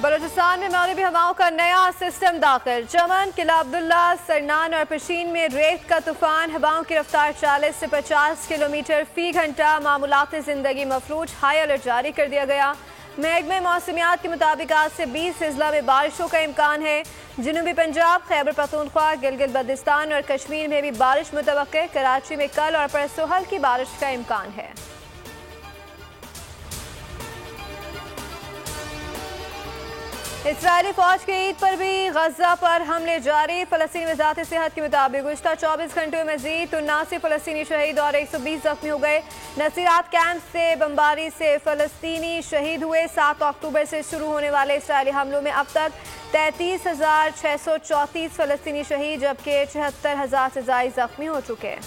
बलूचिस्तान में मगरबी हवाओं का नया सिस्टम दाखिल। चमन, किला अब्दुल्ला, सरनान और पशीन में रेत का तूफान। हवाओं की रफ्तार 40 से 50 किलोमीटर फी घंटा। मामूलाती जिंदगी मफलूज, हाई अलर्ट जारी कर दिया गया। महकमे मौसमियात के मुताबिक आज से 20 अजला में बारिशों का इम्कान है। जनूबी पंजाब, खैबर पख्तूनख्वा, गिलगित बल्तिस्तान और कश्मीर में भी बारिश मुतवक्के। कराची में कल और परसों हल्की बारिश का इम्कान है। इसराइली फौज के ईद पर भी गजा पर हमले जारी। फलस्तीनी वजारत सेहत के मुताबिक गुज़श्ता 24 घंटों में मजीद 79 फलस्तीनी शहीद और 120 जख्मी हो गए। नसीरात कैंप से बमबारी से फलस्तीनी शहीद हुए। 7 अक्टूबर से शुरू होने वाले इसराइली हमलों में अब तक 33,634 फलस्तीनी शहीद जबकि 74,000 से ज़ायद जख्मी हो चुके हैं।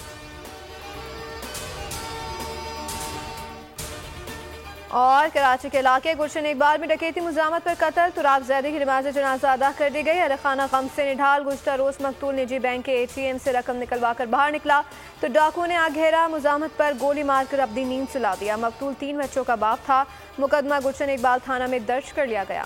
और कराची के इलाके गुलशन इकबाल में डकैती मुजामत पर कत्ल। तुराब जैदी की नमाज जनाजा अदा कर दी गई। अरखाना गम से निढाल गुज़श्ता रोज मकतूल निजी बैंक के ATM से रकम निकलवा कर बाहर निकला तो डाकुओं ने आग घेरा। मुजामत पर गोली मारकर अपनी नींद सुला दिया। मकतूल 3 बच्चों का बाप था। मुकदमा गुलशन इकबाल थाना में दर्ज कर लिया गया।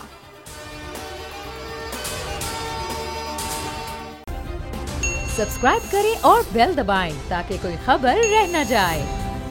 सब्सक्राइब करें और बेल दबाएं ताकि कोई खबर रह न जाए।